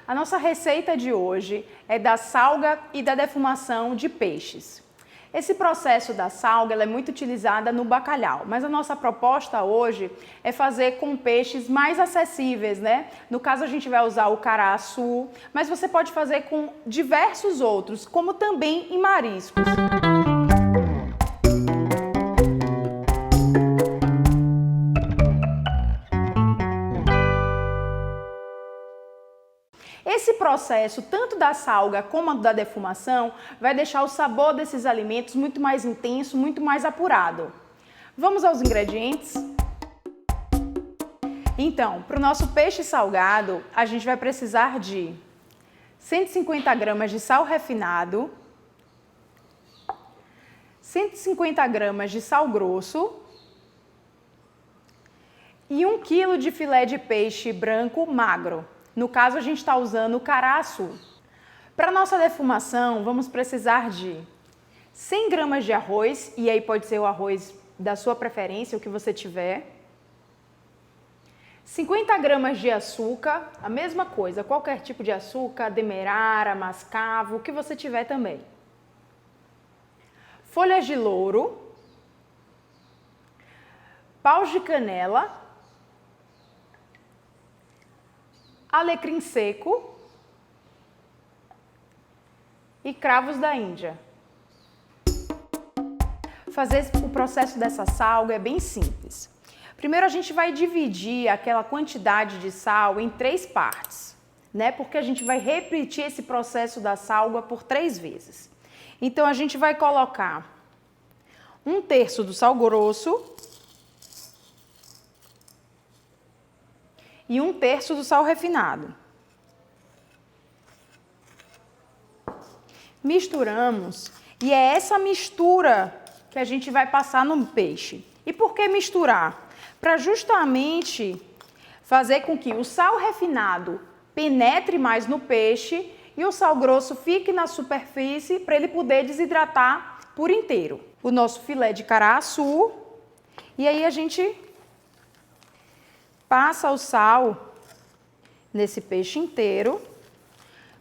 A nossa receita de hoje é da salga e da defumação de peixes. Esse processo da salga ela é muito utilizada no bacalhau, mas a nossa proposta hoje é fazer com peixes mais acessíveis, né? No caso a gente vai usar o caraçu, mas você pode fazer com diversos outros, como também em mariscos. Esse processo, tanto da salga como da defumação, vai deixar o sabor desses alimentos muito mais intenso, muito mais apurado. Vamos aos ingredientes? Então, para o nosso peixe salgado, a gente vai precisar de 150 gramas de sal refinado, 150 gramas de sal grosso e 1 kg de filé de peixe branco magro. No caso, a gente está usando o caraçu. Para nossa defumação, vamos precisar de 100 gramas de arroz, e aí pode ser o arroz da sua preferência, o que você tiver. 50 gramas de açúcar, a mesma coisa, qualquer tipo de açúcar, demerara, mascavo, o que você tiver também. Folhas de louro, paus de canela, alecrim seco e cravos da Índia. Fazer o processo dessa salga é bem simples. Primeiro a gente vai dividir aquela quantidade de sal em 3 partes, né? Porque a gente vai repetir esse processo da salga por 3 vezes. Então a gente vai colocar 1/3 do sal grosso e 1/3 do sal refinado. Misturamos e é essa mistura que a gente vai passar no peixe. E por que misturar? Para justamente fazer com que o sal refinado penetre mais no peixe e o sal grosso fique na superfície para ele poder desidratar por inteiro. O nosso filé de caraçu, e aí a gente passa o sal nesse peixe inteiro,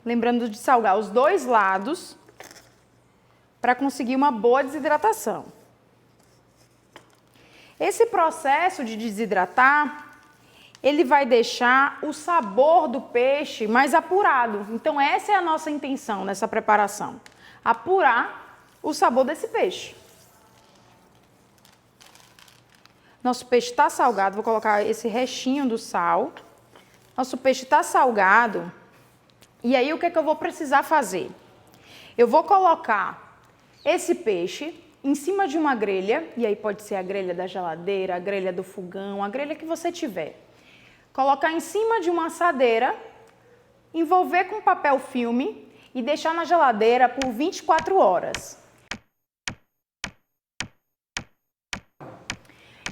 lembrando de salgar os 2 lados para conseguir uma boa desidratação. Esse processo de desidratar, ele vai deixar o sabor do peixe mais apurado. Então essa é a nossa intenção nessa preparação, apurar o sabor desse peixe. Nosso peixe está salgado, vou colocar esse restinho do sal. Nosso peixe está salgado. E aí o que é que eu vou precisar fazer? Eu vou colocar esse peixe em cima de uma grelha, e aí pode ser a grelha da geladeira, a grelha do fogão, a grelha que você tiver. Colocar em cima de uma assadeira, envolver com papel filme e deixar na geladeira por 24 horas.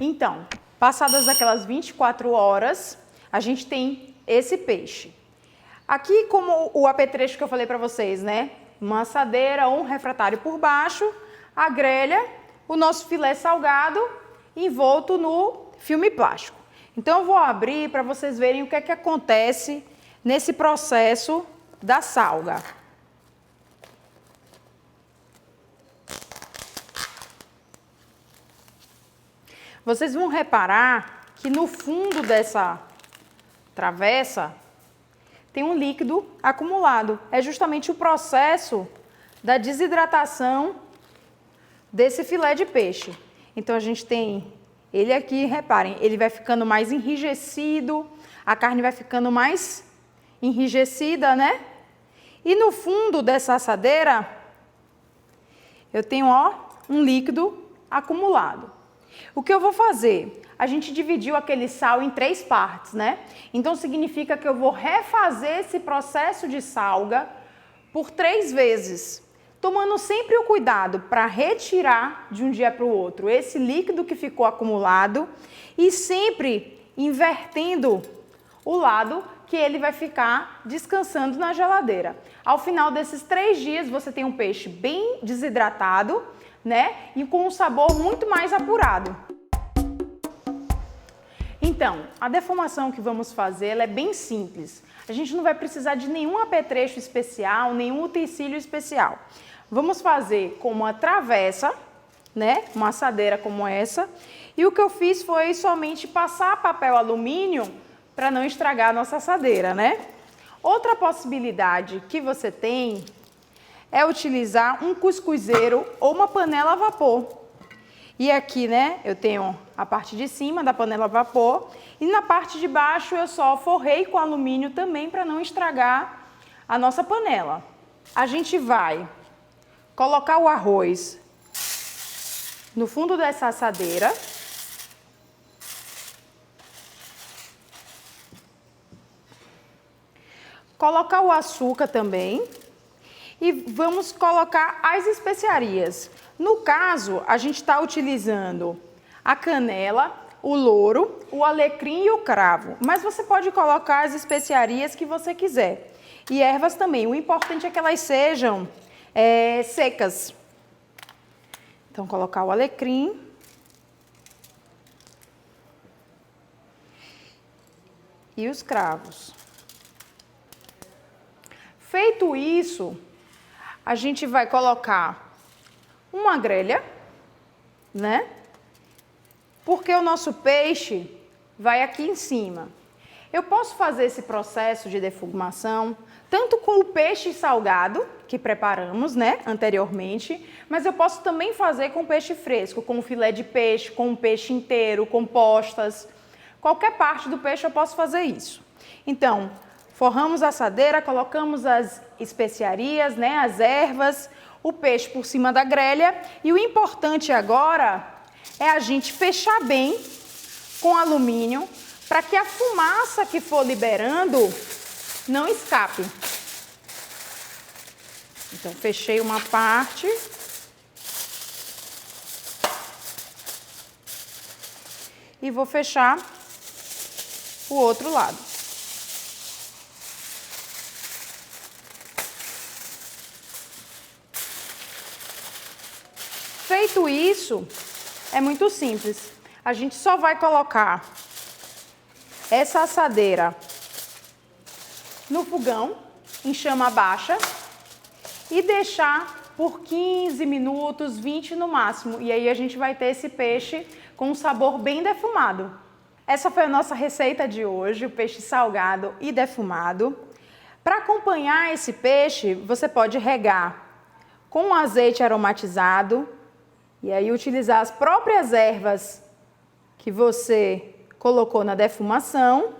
Então, passadas aquelas 24 horas, a gente tem esse peixe. Aqui, como o apetrecho que eu falei para vocês, né? Uma assadeira ou um refratário por baixo, a grelha, o nosso filé salgado envolto no filme plástico. Então, eu vou abrir para vocês verem o que é que acontece nesse processo da salga. Vocês vão reparar que no fundo dessa travessa tem um líquido acumulado. É justamente o processo da desidratação desse filé de peixe. Então a gente tem ele aqui, reparem, ele vai ficando mais enrijecido, a carne vai ficando mais enrijecida, né? E no fundo dessa assadeira eu tenho, ó, um líquido acumulado. O que eu vou fazer? A gente dividiu aquele sal em 3 partes, né? Então significa que eu vou refazer esse processo de salga por 3 vezes, tomando sempre o cuidado para retirar de um dia para o outro esse líquido que ficou acumulado e sempre invertendo o lado que ele vai ficar descansando na geladeira. Ao final desses 3 dias você tem um peixe bem desidratado, né? E com um sabor muito mais apurado. Então, a defumação que vamos fazer ela é bem simples. A gente não vai precisar de nenhum apetrecho especial, nenhum utensílio especial. Vamos fazer com uma travessa, né? Uma assadeira como essa. E o que eu fiz foi somente passar papel alumínio para não estragar a nossa assadeira, né? Outra possibilidade que você tem é utilizar um cuscuzeiro ou uma panela a vapor. E aqui, né, eu tenho a parte de cima da panela a vapor e na parte de baixo eu só forrei com alumínio também para não estragar a nossa panela. A gente vai colocar o arroz no fundo dessa assadeira. Colocar o açúcar também e vamos colocar as especiarias. No caso, a gente está utilizando a canela, o louro, o alecrim e o cravo, mas você pode colocar as especiarias que você quiser. E ervas também, o importante é que elas sejam secas. Então, colocar o alecrim. E os cravos. Feito isso, a gente vai colocar uma grelha, né? Porque o nosso peixe vai aqui em cima. Eu posso fazer esse processo de defumação tanto com o peixe salgado, que preparamos, né, anteriormente, mas eu posso também fazer com peixe fresco, com filé de peixe, com um peixe inteiro, com postas. Qualquer parte do peixe eu posso fazer isso. Então, forramos a assadeira, colocamos as especiarias, né, as ervas, o peixe por cima da grelha e o importante agora é a gente fechar bem com alumínio para que a fumaça que for liberando não escape. Então, fechei uma parte. E vou fechar o outro lado. Feito isso, é muito simples. A gente só vai colocar essa assadeira no fogão, em chama baixa, e deixar por 15 minutos, 20 no máximo. E aí a gente vai ter esse peixe com um sabor bem defumado. Essa foi a nossa receita de hoje, o peixe salgado e defumado. Para acompanhar esse peixe, você pode regar com azeite aromatizado e aí utilizar as próprias ervas que você colocou na defumação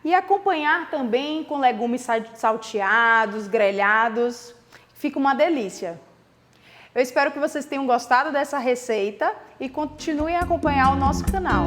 e acompanhar também com legumes salteados, grelhados. Fica uma delícia. Eu espero que vocês tenham gostado dessa receita e continuem a acompanhar o nosso canal.